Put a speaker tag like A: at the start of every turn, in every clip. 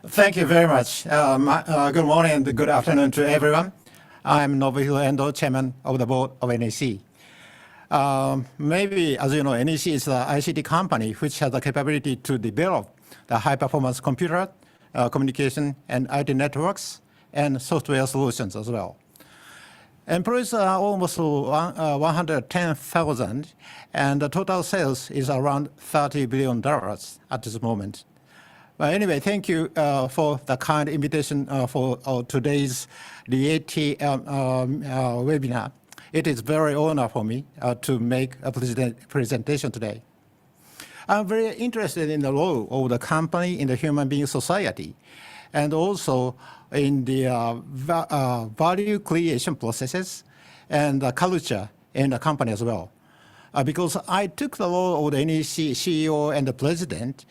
A: Thank you very much. Good morning and good afternoon to everyone. I'm Nobuhiro Endo, Chairman of the Board of NEC. Maybe, as you know, NEC is an ICT company which has the capability to develop the high-performance computer, communication, and IT networks, and software solutions as well. Employees are almost 110,000, and the total sales is around $30 billion at this moment. But anyway, thank you for the kind invitation for today's RIETI webinar. It is very honor for me to make a presentation today. I'm very interested in the role of the company in the human being society, and also in the value creation processes and the culture in the company as well. Because I took the role of the NEC CEO and the president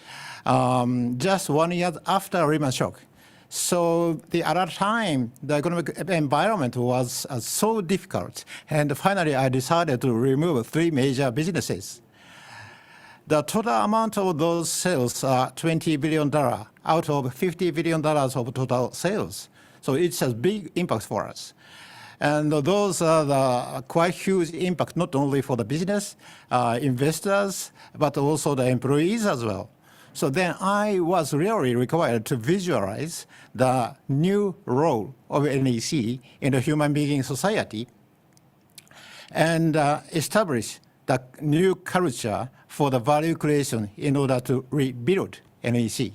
A: just 1 year after Lehman shock. So at that time, the economic environment was so difficult. And finally, I decided to remove 3 major businesses. The total amount of those sales are $20 billion out of $50 billion of total sales. So it's a big impact for us. And those are the quite huge impact, not only for the business, investors, but also the employees as well. So then I was really required to visualize the new role of NEC in the human being society and establish the new culture for the value creation in order to rebuild NEC.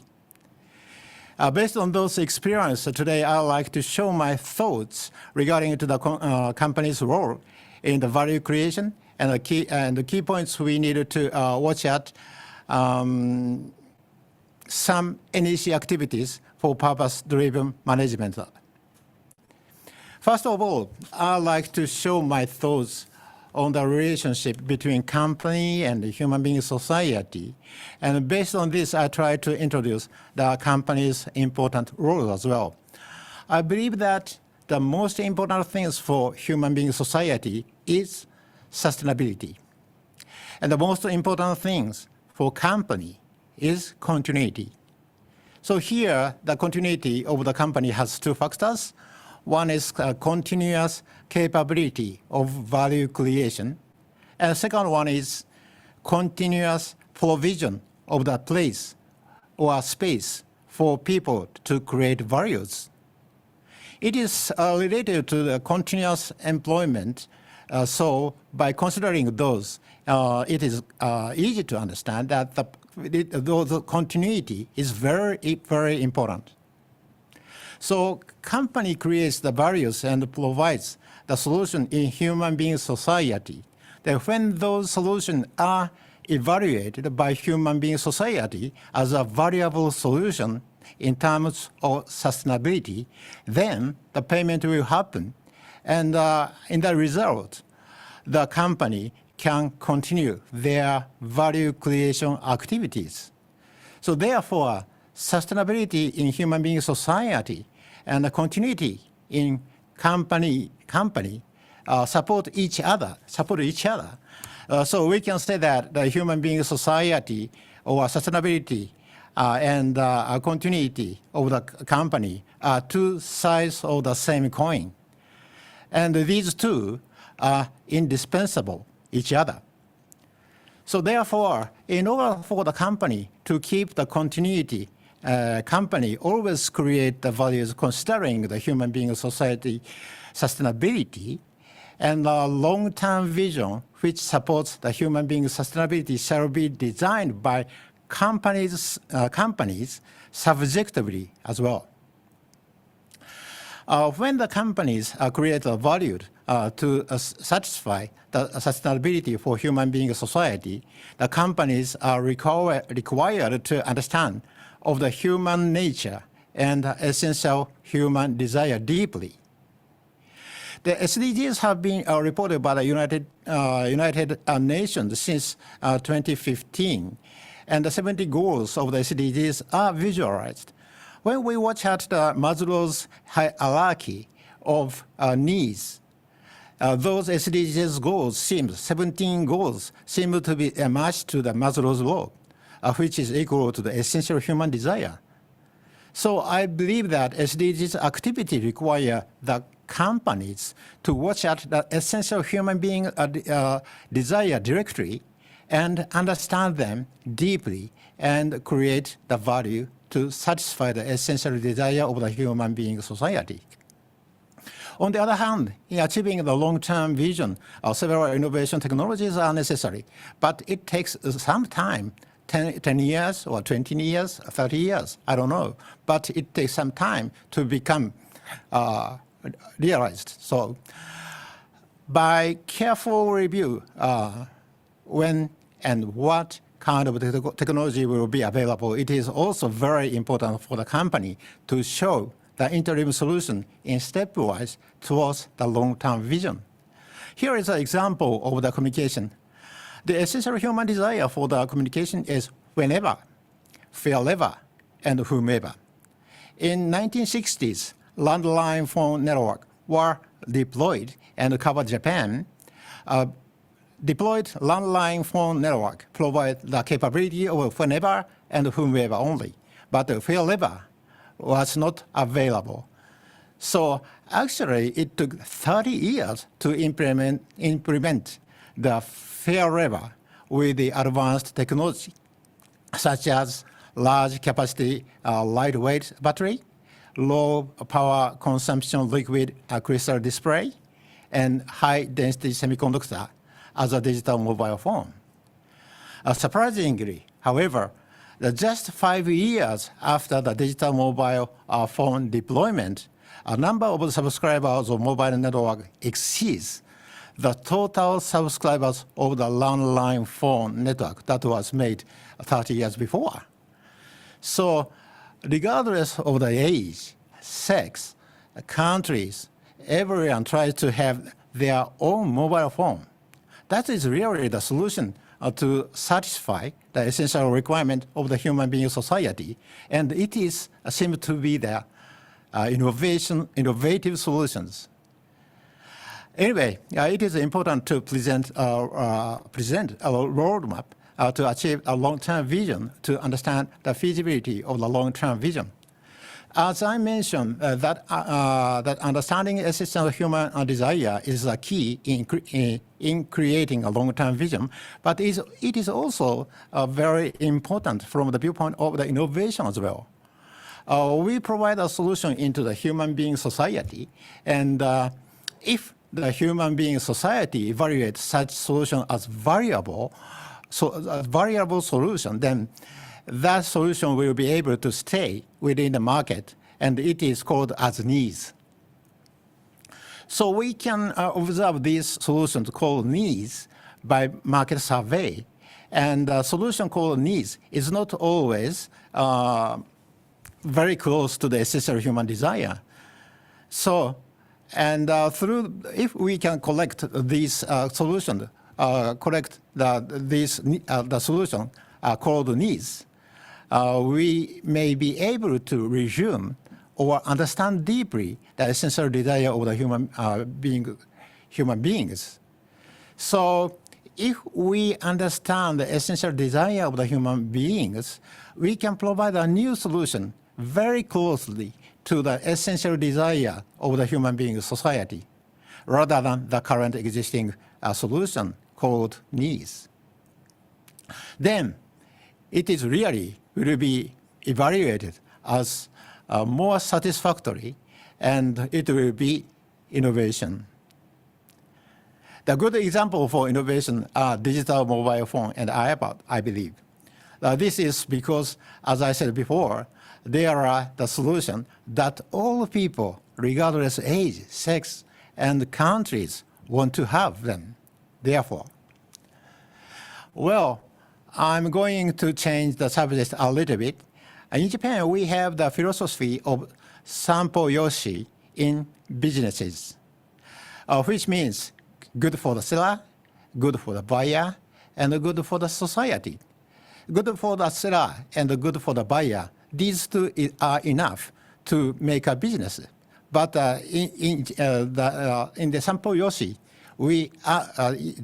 A: Based on those experiences, today I'd like to show my thoughts regarding to the company's role in the value creation and the key points we needed to watch at some NEC activities for purpose-driven management. First of all, I'd like to show my thoughts on the relationship between company and the human being society. And based on this, I try to introduce the company's important role as well. I believe that the most important things for human being society is sustainability. And the most important things for company is continuity. So here, the continuity of the company has 2 factors. One is continuous capability of value creation. And the second one is continuous provision of the place or space for people to create values. It is related to the continuous employment. So by considering those, it is easy to understand that the continuity is very, very important. So company creates the values and provides the solution in human being society. Then when those solutions are evaluated by human being society as a valuable solution in terms of sustainability, then the payment will happen. And in the result, the company can continue their value creation activities. So therefore, sustainability in human being society and the continuity in company support each other. So we can say that the human being society or sustainability and continuity of the company are 2 sides of the same coin. And these 2 are indispensable each other. So therefore, in order for the company to keep the continuity, company always create the values considering the human being society sustainability, and a long-term vision which supports the human being sustainability shall be designed by companies subjectively as well. When the companies create a value to satisfy the sustainability for human being society, the companies are required to understand of the human nature and essential human desire deeply. The SDGs have been reported by the United Nations since 2015, and the 70 goals of the SDGs are visualized. When we watch at the Maslow's hierarchy of needs, those SDGs goals 17 goals seem to be matched to the Maslow's law, which is equal to the essential human desire. So I believe that SDGs activity require the companies to watch at the essential human being desire directly and understand them deeply and create the value to satisfy the essential desire of the human being society. On the other hand, in achieving the long-term vision, several innovation technologies are necessary, but it takes some time, 10 years or 20 years, 30 years, I don't know, but it takes some time to become realized. So by careful review, when and what kind of technology will be available, it is also very important for the company to show the interim solution in stepwise towards the long-term vision. Here is an example of the communication. The essential human desire for the communication is whenever, wherever, and whomever. In 1960s, landline phone network were deployed and covered Japan. Deployed landline phone network provide the capability of whenever and whomever only, but wherever was not available. So actually, it took 30 years to implement the wherever with the advanced technology, such as large capacity lightweight battery, low power consumption liquid crystal display, and high density semiconductor as a digital mobile phone. Surprisingly, however, just 5 years after the digital mobile phone deployment, a number of subscribers of mobile network exceeds the total subscribers of the landline phone network that was made 30 years before. So regardless of the age, sex, countries, everyone tries to have their own mobile phone. That is really the solution to satisfy the essential requirement of the human being society. And it is seems to be the innovative solutions. Anyway, it is important to present a roadmap to achieve a long-term vision to understand the feasibility of the long-term vision. As I mentioned, that understanding essential human desire is a key in creating a long-term vision, but it is also very important from the viewpoint of the innovation as well. We provide a solution into the human being society, and if the human being society evaluates such solution as variable solution, then that solution will be able to stay within the market, and it is called as needs. So we can observe these solutions called needs by market survey, and a solution called needs is not always very close to the essential human desire. So, and if we can collect these solutions, the solution called needs, we may be able to resume or understand deeply the essential desire of the human beings. So if we understand the essential desire of the human beings, we can provide a new solution very closely to the essential desire of the human being society, rather than the current existing solution called needs. Then it is really will be evaluated as more satisfactory, and it will be innovation. The good example for innovation are digital mobile phone and iPad, I believe. This is because, as I said before, they are the solution that all people, regardless of age, sex, and countries, want to have them. Therefore, well, I'm going to change the subject a little bit. In Japan, we have the philosophy of sampo yoshi in businesses, which means good for the seller, good for the buyer, and good for the society. Good for the seller and good for the buyer, these two are enough to make a business. But in the sampo yoshi, we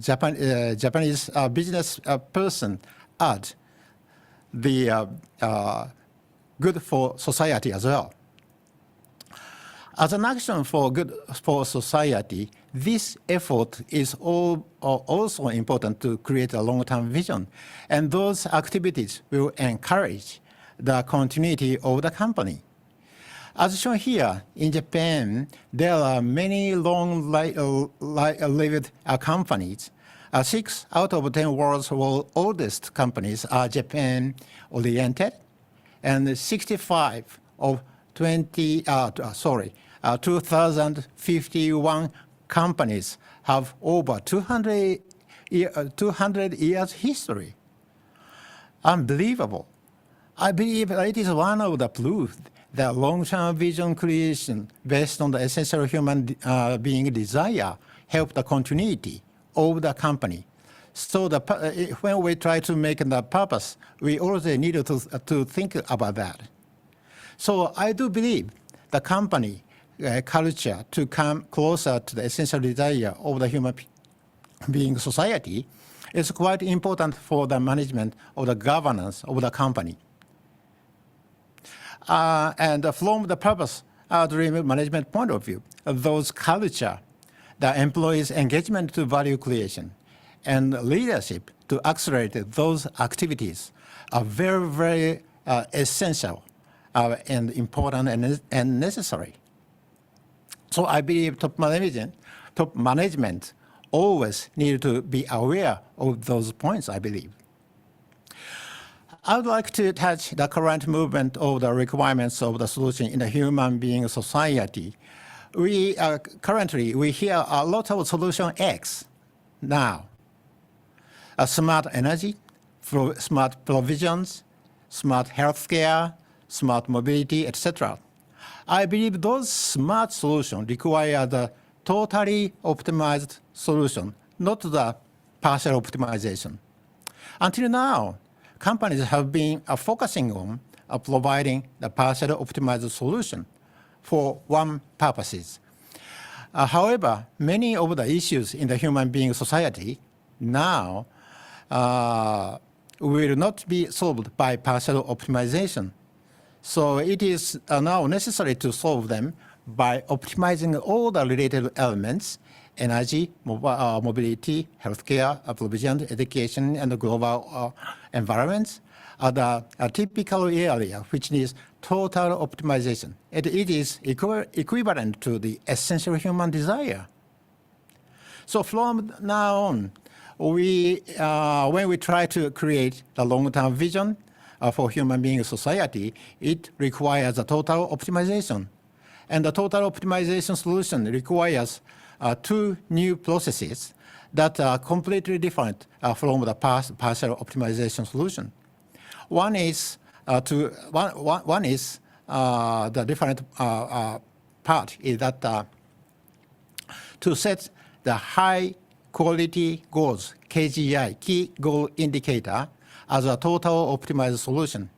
A: Japanese business person add the good for society as well. As an action for good for society, this effort is also important to create a long-term vision, and those activities will encourage the continuity of the company. As shown here, in Japan, there are many long-lived companies. 6 out of 10 world's oldest companies are Japan-oriented, and 65 of 2,051 companies have over 200 years history. Unbelievable. I believe it is one of the proof that long-term vision creation based on the essential human being desire help the continuity of the company. So when we try to make the purpose, we also need to think about that. So I do believe the company culture to come closer to the essential desire of the human being society is quite important for the management of the governance of the company. And from the purpose-driven management point of view, those culture, the employees' engagement to value creation, and leadership to accelerate those activities are very, very essential and important and necessary. So I believe top management always need to be aware of those points, I believe. I would like to touch the current movement of the requirements of the solution in the human being society. Currently, we hear a lot of solution X now. Smart energy, smart provisions, smart healthcare, smart mobility, etc. I believe those smart solutions require the totally optimized solution, not the partial optimization. Until now, companies have been focusing on providing the partially optimized solution for one purposes. However, many of the issues in the human being society now will not be solved by partial optimization. So it is now necessary to solve them by optimizing all the related elements: energy, mobility, healthcare, provision, education, and global environments are the typical area which needs total optimization. It is equivalent to the essential human desire. So from now on, when we try to create the long-term vision for human being society, it requires a total optimization. And the total optimization solution requires 2 new processes that are completely different from the partial optimization solution. One is the different part is that to set the high quality goals, KGI, key goal indicator, as a total optimized solution.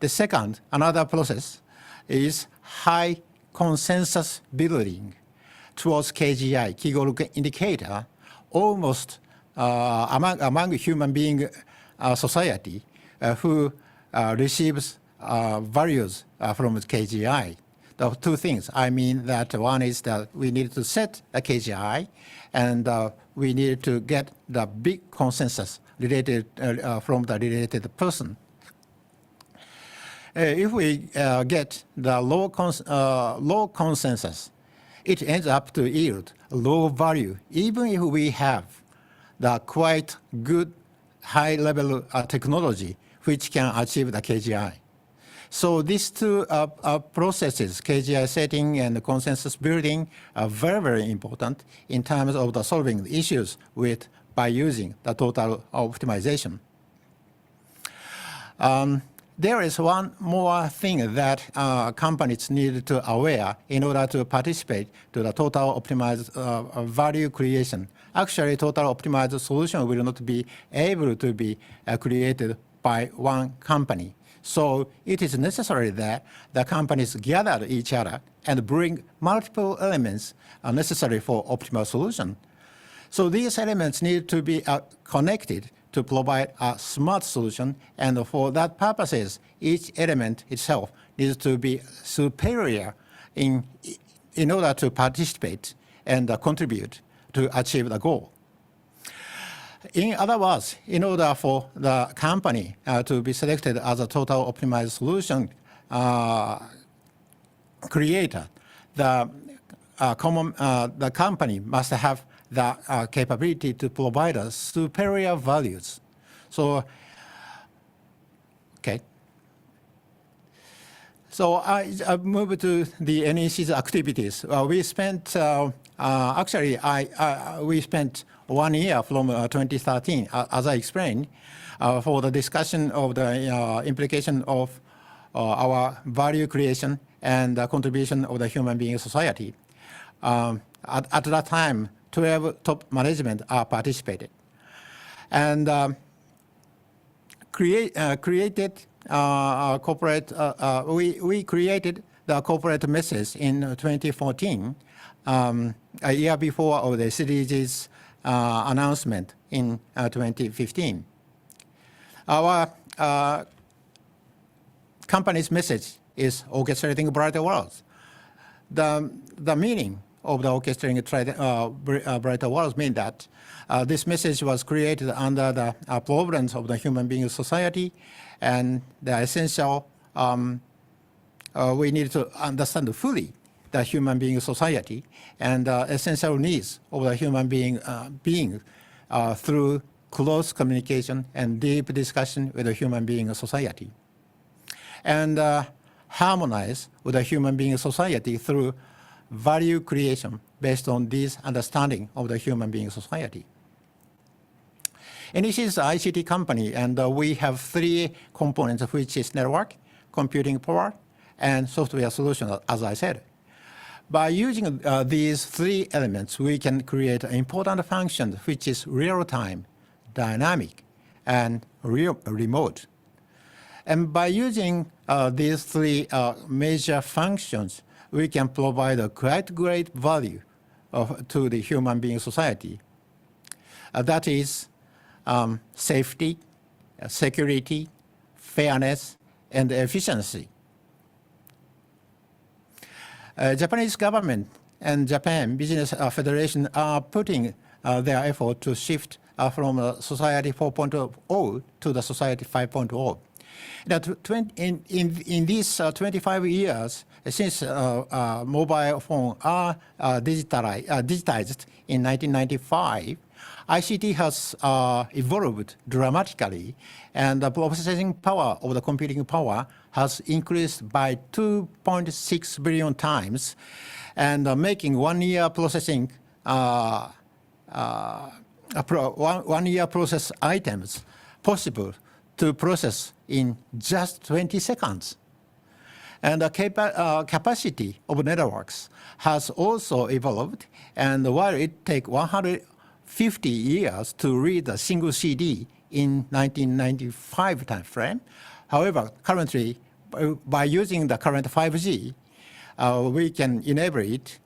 A: The second, another process, is high consensus building towards KGI, key goal indicator, almost among human being society who receives values from KGI. The 2 things, I mean that one is that we need to set a KGI, and we need to get the big consensus related from the related person. If we get the low consensus, it ends up to yield low value, even if we have the quite good high-level technology which can achieve the KGI. So these 2 processes, KGI setting and consensus building, are very, very important in terms of the solving the issues by using the total optimization. There is one more thing that companies need to aware in order to participate to the total optimized value creation. Actually, total optimized solution will not be able to be created by one company. So it is necessary that the companies gather each other and bring multiple elements necessary for optimal solution. So these elements need to be connected to provide a smart solution, and for that purposes, each element itself needs to be superior in order to participate and contribute to achieve the goal. In other words, in order for the company to be selected as a total optimized solution creator, the company must have the capability to provide us superior values. So, okay. So I move to the NEC's activities. We spent we spent 1 year from 2013, as I explained, for the discussion of the implication of our value creation and the contribution of the human being society. At that time, 12 top management participated, and created corporate. We created the corporate message in 2014, a year before of the CDG's announcement in 2015. Our company's message is orchestrating brighter worlds. The meaning of the orchestrating brighter worlds mean that this message was created under the problems of the human being society, and the essential, we need to understand fully the human being society and essential needs of the human being through close communication and deep discussion with the human being society, and harmonize with the human being society through value creation based on this understanding of the human being society. NEC is an ICT company, and we have 3 components, which is network, computing power, and software solution, as I said. By using these 3 elements, we can create an important function, which is real-time, dynamic, and remote. And by using these 3 major functions, we can provide a quite great value to the human being society. That is safety, security, fairness, and efficiency. Japanese government and Japan Business Federation are putting their effort to shift from Society 4.0 to the Society 5.0. In these 25 years, since mobile phones are digitized in 1995, ICT has evolved dramatically, and the processing power of the computing power has increased by 2.6 billion times, and making 1 year processing 1 year process items possible to process in just 20 seconds. And the capacity of networks has also evolved, and while it takes 150 years to read a single CD in 1995 timeframe, however, currently, by using the current 5G, we can enable it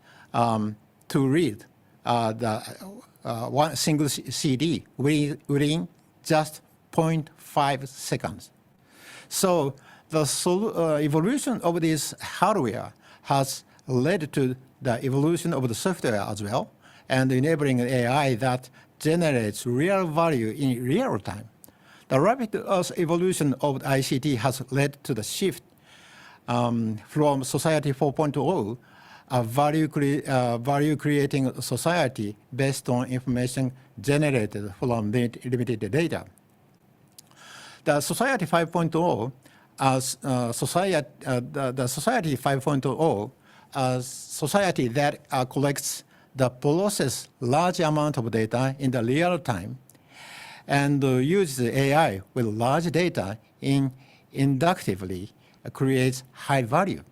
A: to read one single CD within just 0.5 seconds. So the evolution of this hardware has led to the evolution of the software as well, and enabling AI that generates real value in real time. The rapid evolution of ICT has led to the shift from Society 4.0, a value-creating society based on information generated from limited data. The Society 5.0 as the Society 5.0 as society that collects the process large amount of data in the real time and uses AI with large data inductively creates high value.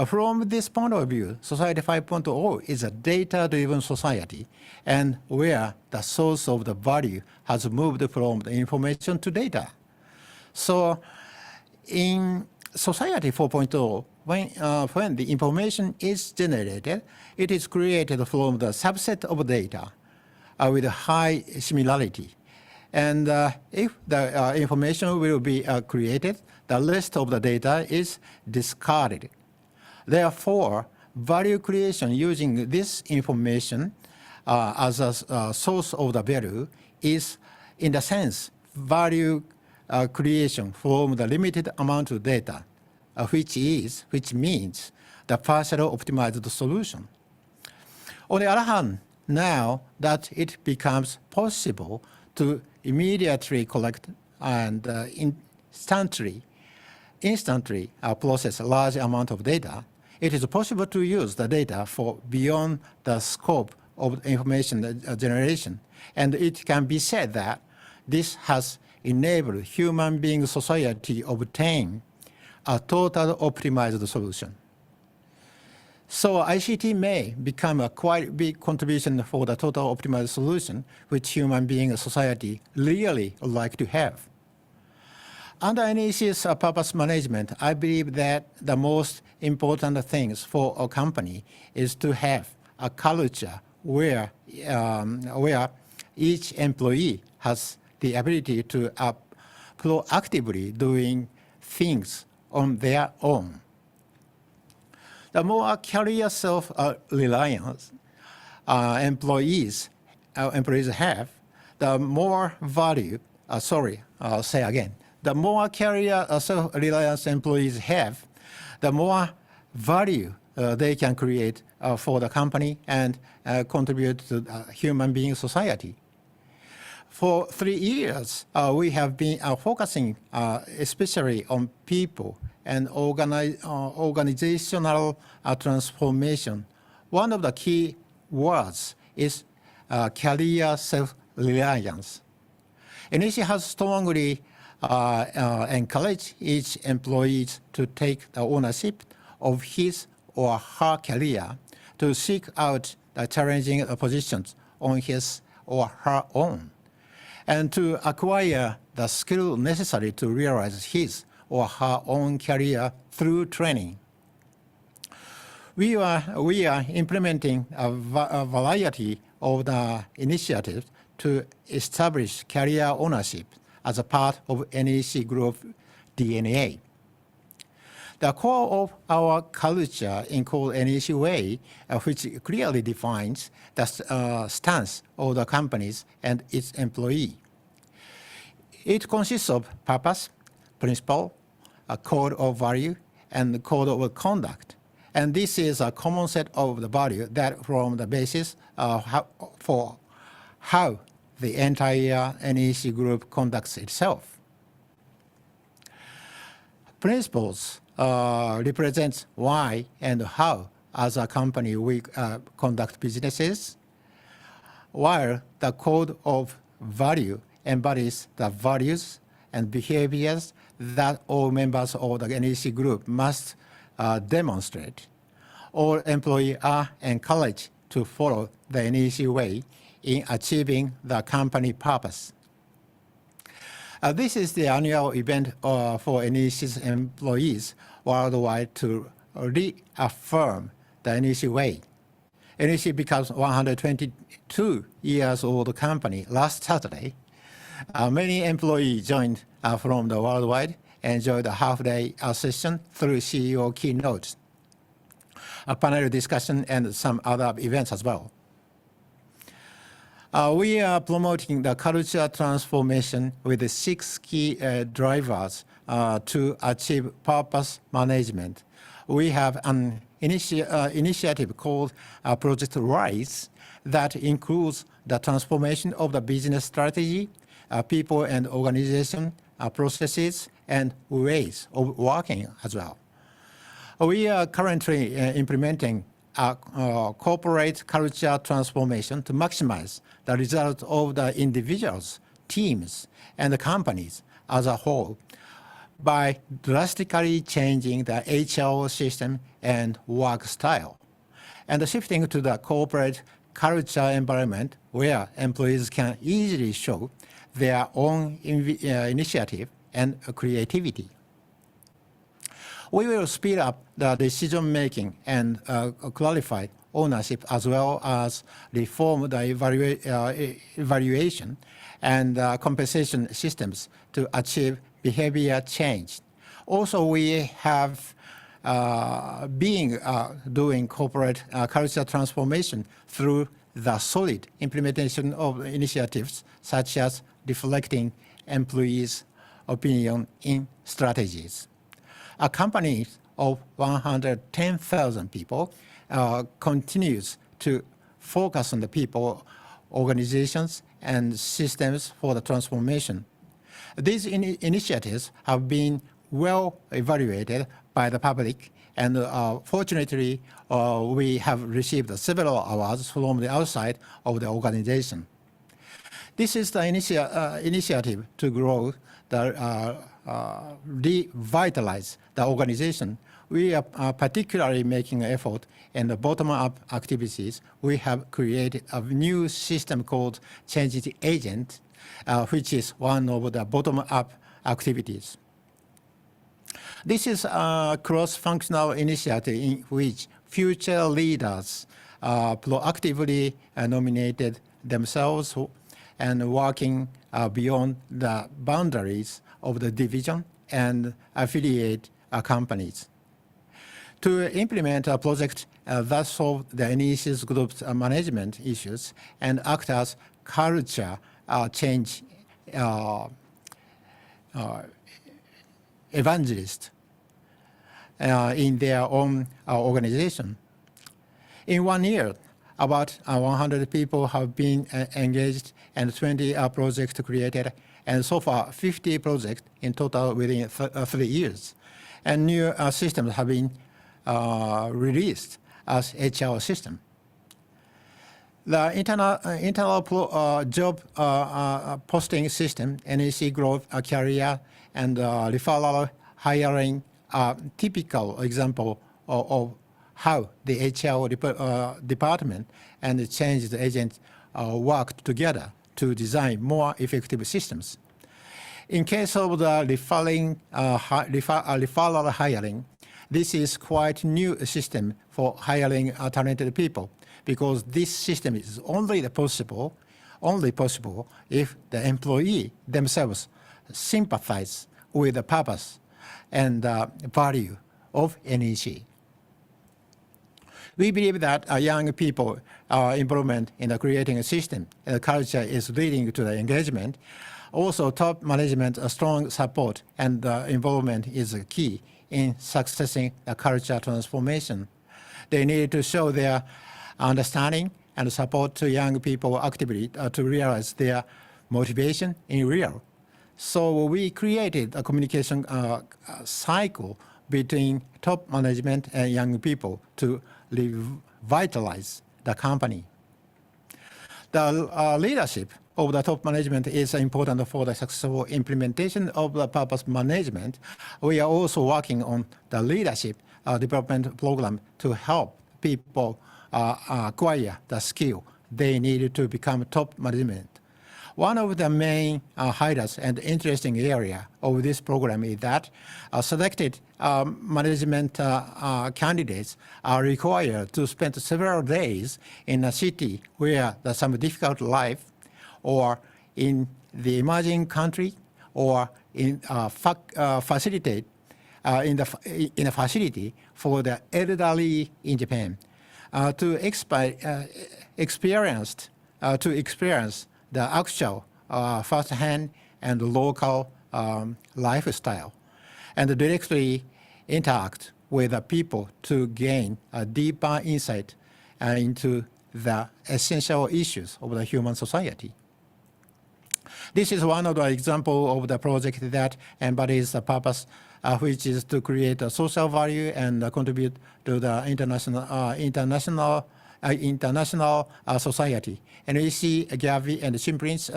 A: From this point of view, Society 5.0 is a data-driven society, and where the source of the value has moved from the information to data. So in Society 4.0, when the information is generated, it is created from the subset of data with high similarity. And if the information will be created, the rest of the data is discarded. Therefore, value creation using this information as a source of the value is, in the sense, value creation from the limited amount of data, which means the partially optimized solution. On the other hand, now that it becomes possible to immediately collect and instantly process a large amount of data, it is possible to use the data for beyond the scope of information generation. And it can be said that this has enabled human being society obtain a total optimized solution. So ICT may become a quite big contribution for the total optimized solution, which human being society really would like to have. Under NEC's purpose management, I believe that the most important things for a company is to have a culture where each employee has the ability to proactively doing things on their own. The more career self-reliance employees have, the more value, the more career self-reliance employees have, the more value they can create for the company and contribute to the human being society. For 3 years, we have been focusing especially on people and organizational transformation. One of the key words is career self-reliance. NEC has strongly encouraged each employee to take the ownership of his or her career, to seek out the challenging positions on his or her own, and to acquire the skill necessary to realize his or her own career through training. We are implementing a variety of the initiatives to establish career ownership as a part of NEC Group DNA. The core of our culture is called NEC Way, which clearly defines the stance of the companies and its employee. It consists of purpose, principle, a code of value, and a code of conduct. And this is a common set of the value that form the basis for how the entire NEC Group conducts itself. Principles represents why and how as a company we conduct businesses, while the code of value embodies the values and behaviors that all members of the NEC Group must demonstrate. All employees are encouraged to follow the NEC Way in achieving the company purpose. This is the annual event for NEC's employees worldwide to reaffirm the NEC Way. NEC becomes 122 years old company last Saturday. Many employees joined from the worldwide, enjoyed a half-day session through CEO keynotes, a panel discussion, and some other events as well. We are promoting the culture transformation with the 6 key drivers to achieve purpose management. We have an initiative called Project RISE that includes the transformation of the business strategy, people and organization processes, and ways of working as well. We are currently implementing a corporate culture transformation to maximize the result of the individuals, teams, and the companies as a whole by drastically changing the HR system and work style, and shifting to the corporate culture environment where employees can easily show their own initiative and creativity. We will speed up the decision-making and clarify ownership, as well as reform the evaluation and compensation systems to achieve behavior change. Also, we have been doing corporate culture transformation through the solid implementation of initiatives such as reflecting employees' opinion in strategies. A company of 110,000 people continues to focus on the people, organizations, and systems for the transformation. These initiatives have been well evaluated by the public, and fortunately, we have received several awards from the outside of the organization. This is the initiative to grow the revitalize the organization. We are particularly making an effort in the bottom-up activities. We have created a new system called Change Agent, which is one of the bottom-up activities. This is a cross-functional initiative in which future leaders proactively nominated themselves and working beyond the boundaries of the division and affiliate companies. To implement a project that solves the NEC's group's management issues and act as culture change evangelist in their own organization. In 1 year, about 100 people have been engaged and 20 projects created, and so far 50 projects in total within 3 years. And new systems have been released as HR system. The internal job posting system, NEC Growth Career, and referral hiring are typical example of how the HR department and the change agent worked together to design more effective systems. In case of the referral hiring, this is quite new system for hiring talented people, because this system is only possible if the employee themselves sympathize with the purpose and value of NEC. We believe that young people involvement in creating a system and culture is leading to the engagement. Also, top management strong support and involvement is key in successing the culture transformation. They need to show their understanding and support to young people actively to realize their motivation in real. So we created a communication cycle between top management and young people to revitalize the company. The leadership of the top management is important for the successful implementation of the purpose management. We are also working on the leadership development program to help people acquire the skill they need to become top management. One of the main highlights and interesting area of this program is that selected management candidates are required to spend several days in a city where there's some difficult life, or in the emerging country, or in a facility for the elderly in Japan, to experience the actual first-hand and local lifestyle, and directly interact with the people to gain a deeper insight into the essential issues of the human society. This is one of the examples of the project that embodies the purpose, which is to create a social value and contribute to the international society. And we see GAVI and Simprints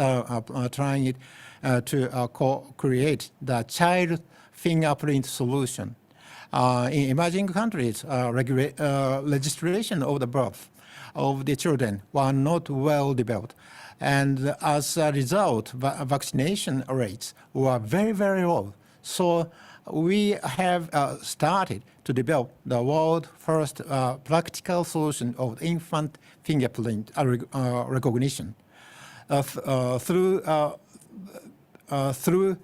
A: trying to co-create the child fingerprint solution. In emerging countries, registration of the birth of the children were not well developed. And as a result, vaccination rates were very, very low. So we have started to develop the world's first practical solution of infant fingerprint recognition. Through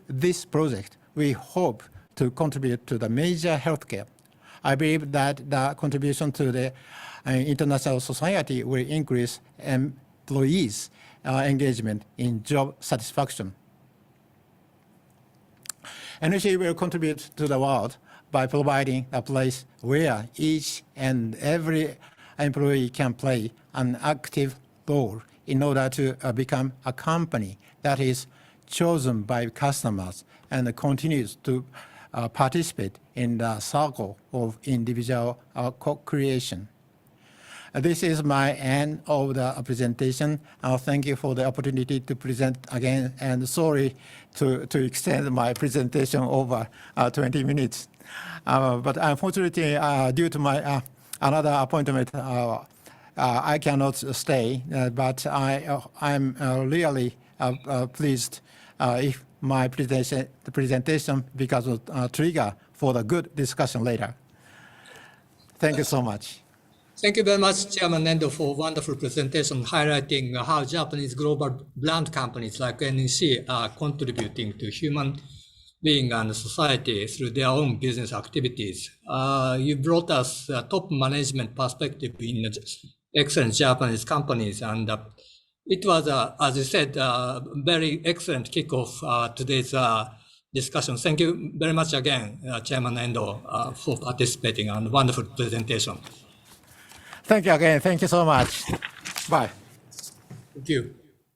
A: this project, we hope to contribute to the major healthcare. I believe that the contribution to the international society will increase employees' engagement in job satisfaction. NEC will contribute to the world by providing a place where each and every employee can play an active role in order to become a company that is chosen by customers and continues to participate in the circle of individual co-creation. This is my end of the presentation. Thank you for the opportunity to present again, and sorry to extend my presentation over 20 minutes. But unfortunately, due to my another appointment, I cannot stay, but I'm really pleased if my presentation becomes a trigger for the good discussion later. Thank you so much.
B: Thank you very much, Chairman Endo, for a wonderful presentation highlighting how Japanese global brand companies like NEC are contributing to human being and society through their own business activities. You brought us a top management perspective in excellent Japanese companies, and it was, as you said, a very excellent kickoff today's discussion. Thank you very much again, Chairman Endo, for participating and a wonderful presentation.
A: Thank you again. Thank you so much. Bye.
B: Thank you.